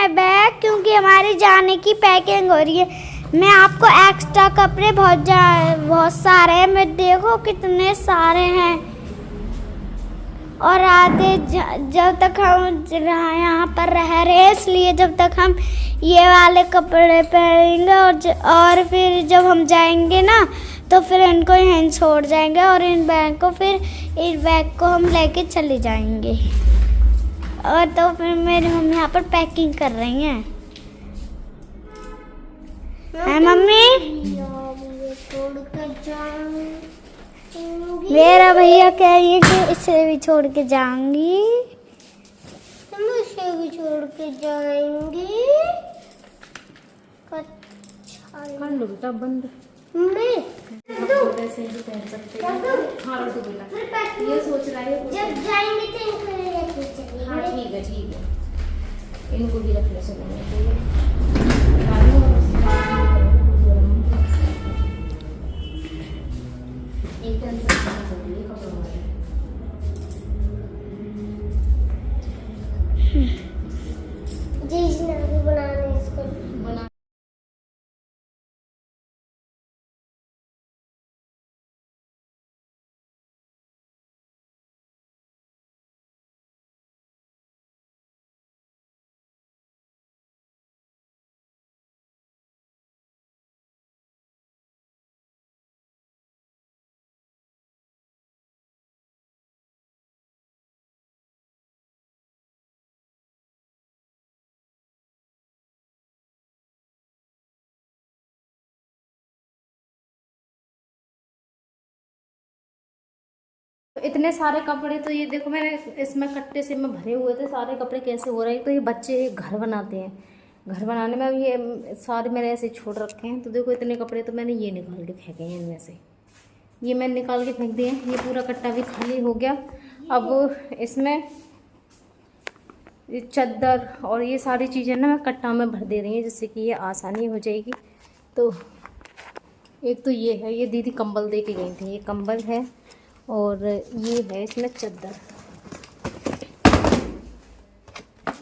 है बैग, क्योंकि हमारी जाने की पैकिंग हो रही है। मैं आपको एक्स्ट्रा कपड़े बहुत सारे हैं, मैं देखो कितने सारे हैं। और आगे जब तक हम यहाँ पर रह रहे हैं, इसलिए जब तक हम ये वाले कपड़े पहनेंगे और फिर जब हम जाएंगे ना तो फिर इनको यहीं छोड़ जाएंगे और इन बैग को हम लेके चले जाएंगे। और तो फिर मेरी मम्मी यहाँ पर पैकिंग कर रही हैं। है मम्मी? मेरा भैया कह रही है कि इसे भी छोड़ के जाऊंगी। हम इसे भी छोड़ के जाएंगे। कर लो बेटा बंद। मैं ऐसे ही पहन सकते हैं। हाँ रोटी बेटा, ये सोच रहा है जब जाएंगे तो इनको लेके चलेंगे। हाँ ठीक है, इनको भी रख ले चलेंगे। एक टेंशन बनाने इसको बना। तो इतने सारे कपड़े, तो ये देखो मैंने इसमें कट्टे से में भरे हुए थे सारे कपड़े। कैसे हो रहे हैं, तो ये बच्चे घर बनाते हैं, घर बनाने में ये सारे मैंने ऐसे छोड़ रखे हैं। तो देखो इतने कपड़े तो मैंने ये निकाल के फेंके हैं इनमें से, ये मैंने निकाल के फेंक दिए। ये पूरा कट्टा भी खाली हो गया। अब इसमें ये चादर और ये सारी चीज़ें ना मैं कट्टा में भर दे रही हूँ, जिससे कि ये आसानी हो जाएगी। तो एक तो ये है, ये दीदी कंबल दे के गई थी, ये कंबल है। और ये है इसमें चादर,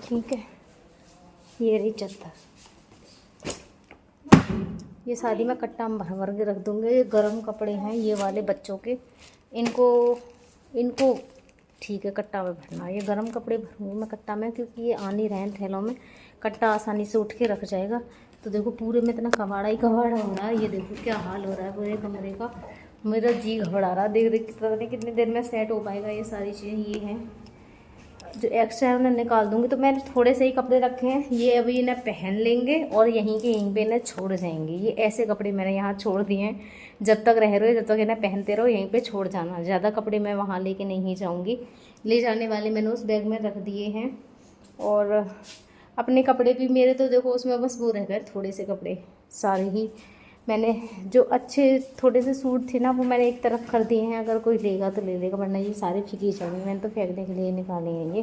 ठीक है, ये रही चादर। ये सारी मैं कट्टा में भर भर के रख दूँगी। ये गर्म कपड़े हैं ये वाले बच्चों के, इनको ठीक है कट्टा में भरना। ये गर्म कपड़े भरूँगी मैं कट्टा में, क्योंकि ये आ नहीं रहे हैं थैलों में, कट्टा आसानी से उठ के रख जाएगा। तो देखो पूरे में इतना कबाड़ा ही कबाड़ा हो रहा है। ये देखो क्या हाल हो रहा है पूरे कमरे का, मेरा जी घबरा रहा। देख पता नहीं कितनी देर में सेट हो पाएगा। ये सारी चीज़ें ये हैं जो एक्स्ट्रा है उन्हें निकाल दूँगी। तो मैंने थोड़े से ही कपड़े रखे हैं, ये अभी इन्हें पहन लेंगे और यहीं पे इन्हें छोड़ जाएंगे। ये ऐसे कपड़े मैंने यहाँ छोड़ दिए हैं, जब तक रह रहे हो जब तक इन्हें पहनते रहो, यहीं पे छोड़ जाना। ज़्यादा कपड़े मैं वहाँ लेके नहीं जाऊँगी, ले जाने वाले मैंने उस बैग में रख दिए हैं। और अपने कपड़े भी मेरे तो देखो उसमें बस वो रह गए थोड़े से कपड़े, सारे ही मैंने जो अच्छे थोड़े से सूट थे ना वो मैंने एक तरफ कर दिए हैं। अगर कोई लेगा तो ले लेगा, वरना ये सारे फीकी जाएंगे। मैंने तो फेंकने के लिए निकाले हैं ये।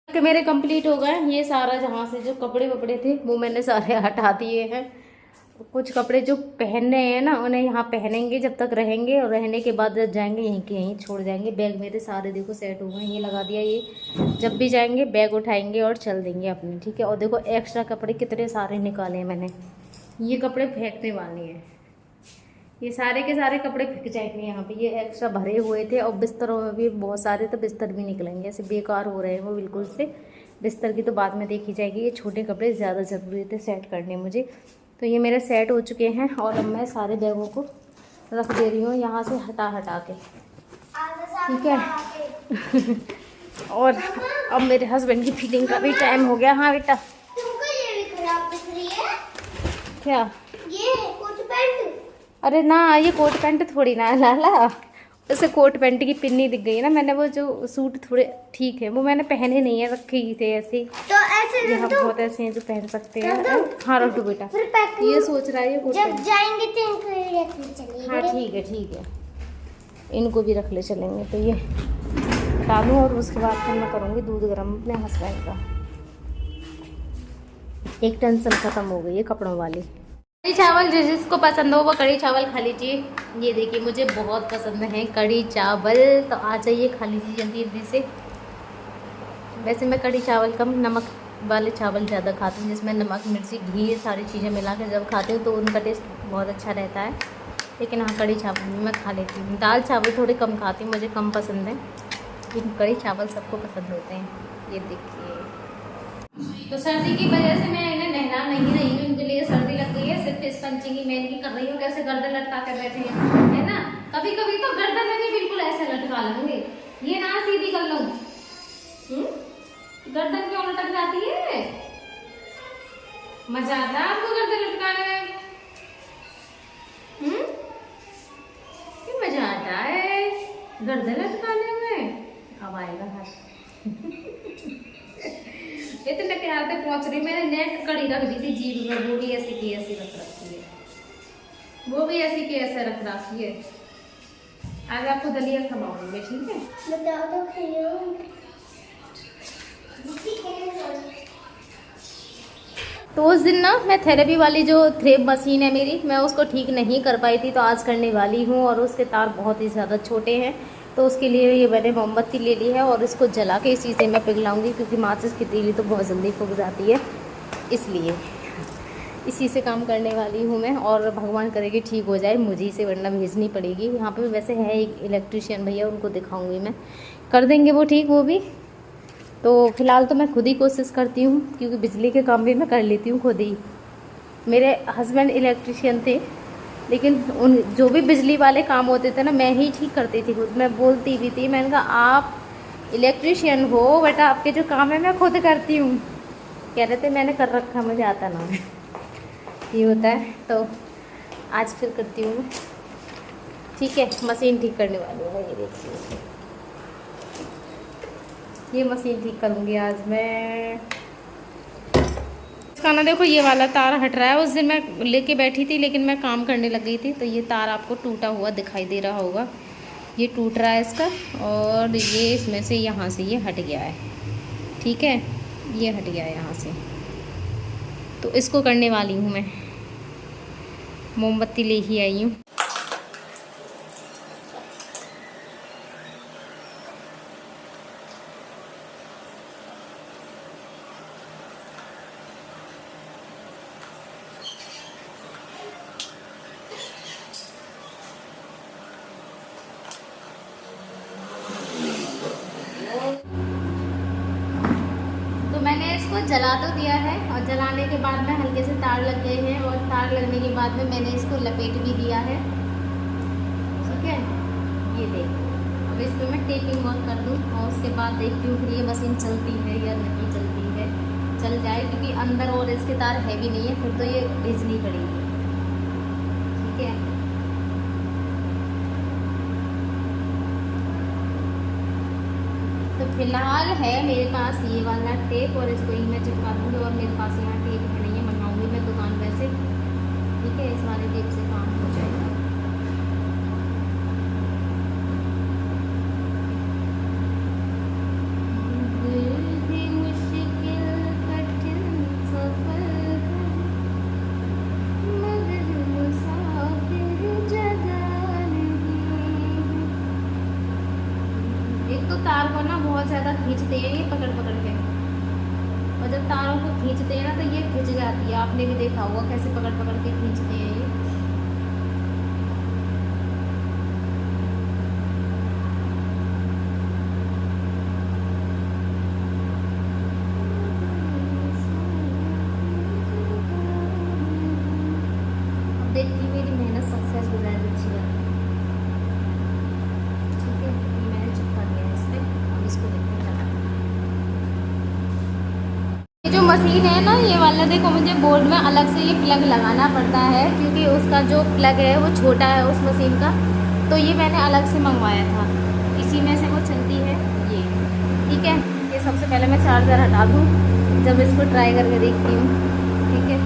कि मेरे कंप्लीट हो गए ये सारा, जहाँ से जो कपड़े वपड़े थे वो मैंने सारे हटा दिए हैं। कुछ कपड़े जो पहनने हैं ना उन्हें यहाँ पहनेंगे जब तक रहेंगे, और रहने के बाद जब जाएंगे यहीं के यहीं छोड़ जाएंगे। बैग मेरे सारे देखो सेट हो गए, ये लगा दिया। ये जब भी जाएंगे बैग उठाएंगे और चल देंगे अपने, ठीक है। और देखो एक्स्ट्रा कपड़े कितने सारे निकाले हैं मैंने, ये कपड़े फेंकने वाले हैं। ये सारे के सारे कपड़े फेंक जाएंगे यहाँ पे। ये एक्स्ट्रा भरे हुए थे, और बिस्तरों में भी बहुत सारे, तो बिस्तर भी निकलेंगे, ऐसे बेकार हो रहे हैं वो बिल्कुल से। बिस्तर की तो बाद में देखी जाएगी। ये छोटे कपड़े ज़्यादा ज़रूरी थे सेट करने मुझे। तो ये मेरे सेट हो चुके हैं, और अब मैं सारे बैगों को रख दे रही हूँ यहाँ से हटा के, ठीक है। और अब मेरे हस्बैंड की फिटिंग का भी टाइम हो गया। हाँ बेटा क्या? ये कोट पैंट? अरे ना, ये कोट पैंट थोड़ी ना लाला, उसे कोट पैंट की पिन्नी दिख गई ना। मैंने वो जो सूट थोड़े ठीक है वो मैंने पहने नहीं है, रखे ही थे ऐसे। तो ऐसे यहाँ बहुत ऐसे हैं जो पहन सकते हैं। हाँ रख दो बेटा, ये सोच रहा है ये कोट जब पैंट। जाएंगे तो इनको रख ले चलेंगे। हाँ ठीक है, इनको भी रख ले चलेंगे। तो ये हटा दूँ और उसके बाद फिर मैं करूँगी दूध गर्म अपने हस्बैंड का। एक टेंशन ख़त्म हो गई है कपड़ों वाली। कड़ी चावल जिसको पसंद हो वो कड़ी चावल खा लीजिए। ये देखिए मुझे बहुत पसंद है कड़ी चावल, तो आ जाइए खा लीजिए जल्दी जल्दी से। वैसे मैं कड़ी चावल कम नमक वाले चावल ज़्यादा खाती हूँ, जिसमें नमक मिर्ची घी ये सारी चीज़ें मिला कर जब खाती हूँ तो उनका टेस्ट बहुत अच्छा रहता है। लेकिन हाँ, कढ़ी चावल भी मैं खा लेती हूँ। दाल चावल थोड़े कम खाती हूँ, मुझे कम पसंद है, लेकिन कढ़ी चावल सबको पसंद होते हैं। ये देखिए, तो सर्दी की वजह से मैं इन्हें नहला नहीं रही हूँ, इनके लिए सर्दी लग गई है। सिर्फ इस पंचिंग की मैं इनकी कर रही हूँ। कैसे गर्दन लटका कर बैठे हैं, है ना। कभी कभी तो गर्दन में भी बिल्कुल ऐसे लटका लेंगे, ये ना सीधी कर लो। गर्दन क्यों लटक जाती है? मजा आता है आपको गर्दन लटकाने में? क्यों मजा आता है गर्दन लटकाने में? अब आएगा हाथ। इतने प्यार से पहुंच रही, मैंने नेट कड़ी रख दी थी जीभ में, वो भी ऐसी की ऐसी रख रखी है, वो भी ऐसी की ऐसे रख रखी है। आज आपको दलिया खवाऊंगी मैं, ठीक है? बता दो खियो। तो उस दिन ना मैं थेरेपी वाली जो थ्रेप मशीन है मेरी, मैं उसको ठीक नहीं कर पाई थी, तो आज करने वाली हूँ। और उसके तार बहुत ही ज़्यादा छोटे हैं, तो उसके लिए ये मैंने मोमबत्ती ले ली है और इसको जला के इसी से मैं पिघलाऊंगी, क्योंकि माचिस की तीली तो बहुत जल्दी फूक जाती है, इसलिए इसी से काम करने वाली हूँ मैं। और भगवान करेगी ठीक हो जाए, मुझे से वरना भेजनी पड़ेगी। यहाँ पे वैसे है एक इलेक्ट्रिशियन भैया, उनको दिखाऊंगी मैं, कर देंगे वो ठीक वो भी। तो फिलहाल तो मैं खुद ही कोशिश करती हूँ, क्योंकि बिजली के काम भी मैं कर लेती हूँ खुद ही। मेरे हस्बैंड इलेक्ट्रिशियन थे, लेकिन उन जो भी बिजली वाले काम होते थे ना, मैं ही ठीक करती थी खुद। मैं बोलती भी थी, मैंने कहा आप इलेक्ट्रिशियन हो बेटा, आपके जो काम है मैं खुद करती हूँ। कह रहे थे मैंने कर रखा, मुझे आता ना है, ये होता है। तो आज फिर करती हूँ मैं, ठीक है। मशीन ठीक करने वाली हूँ, ये देखिए, ये मशीन ठीक करूँगी आज मैं। इसका ना देखो, ये वाला तार हट रहा है। उस दिन मैं लेके बैठी थी, लेकिन मैं काम करने लग गई थी, तो ये तार आपको टूटा हुआ दिखाई दे रहा होगा, ये टूट रहा है इसका। और ये इसमें से यहाँ से ये हट गया है, ठीक है, ये हट गया है यहाँ से। तो इसको करने वाली हूँ मैं, मोमबत्ती ले ही आई हूँ। मैंने इसको जला तो दिया है, और जलाने के बाद में हल्के से तार लग गए हैं, और तार लगने के बाद में मैंने इसको लपेट भी दिया है, ठीक है। ये देखो, अब इस पर मैं टेपिंग वर्क कर दूँ, और उसके बाद देखती हूँ फिर ये मशीन चलती है या नहीं चलती है। चल जाए, क्योंकि अंदर और इसके तार हैवी नहीं है, फिर तो ये भेजनी पड़ेगी, ठीक है। तो फिलहाल है मेरे पास ये वाला टेप, और इसको ही मैं चिपका दूँगी। और मेरे पास यहाँ टेप नहीं है, मंगाऊंगी मैं दुकान पे से, ठीक है। इस वाले टेप से काम हो जाएगा। तार को ना बहुत ज़्यादा खींचते हैं ये पकड़ पकड़ के, और जब तारों को खींचते हैं ना तो ये खिंच जाती है। आपने भी देखा होगा कैसे पकड़ पकड़ के खींचते हैं ये। अब देखती मेरी मेहनत सक्सेस हो जाए अच्छी बात, ठीक है। ये मैंने चिपका दिया है इस पे, अब इसको देखते हैं। ये जो मशीन है ना, ये वाला देखो, मुझे बोर्ड में अलग से ये प्लग लगाना पड़ता है, क्योंकि उसका जो प्लग है वो छोटा है उस मशीन का, तो ये मैंने अलग से मंगवाया था, इसी में से वो चलती है ये, ठीक है। ये सबसे पहले मैं चार्जर हटा दूँ, जब इसको ट्राई करके देखती हूँ, ठीक है।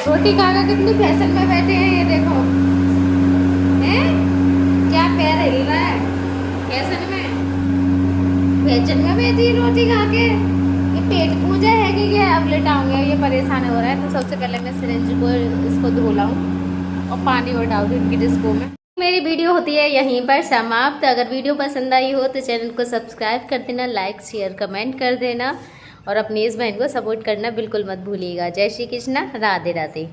रोटी खाकर कितनी फैशन में बैठे हैं, ये देखो हैं, क्या पैर हिल रहा है फैशन में बैठी रोटी खा के। ये पेट पूजा है कि क्या? अब लेटाऊंगे, ये परेशान हो रहा है। तो सबसे पहले मैं सिरिंज को इसको धो लाऊं और पानी और डाल दूँ इनकी डिस्को में। मेरी वीडियो होती है यहीं पर समाप्त। अगर वीडियो पसंद आई हो तो चैनल को सब्सक्राइब कर देना, लाइक शेयर कमेंट कर देना और अपनी इस बहन को सपोर्ट करना बिल्कुल मत भूलिएगा। जय श्री कृष्णा, राधे राधे।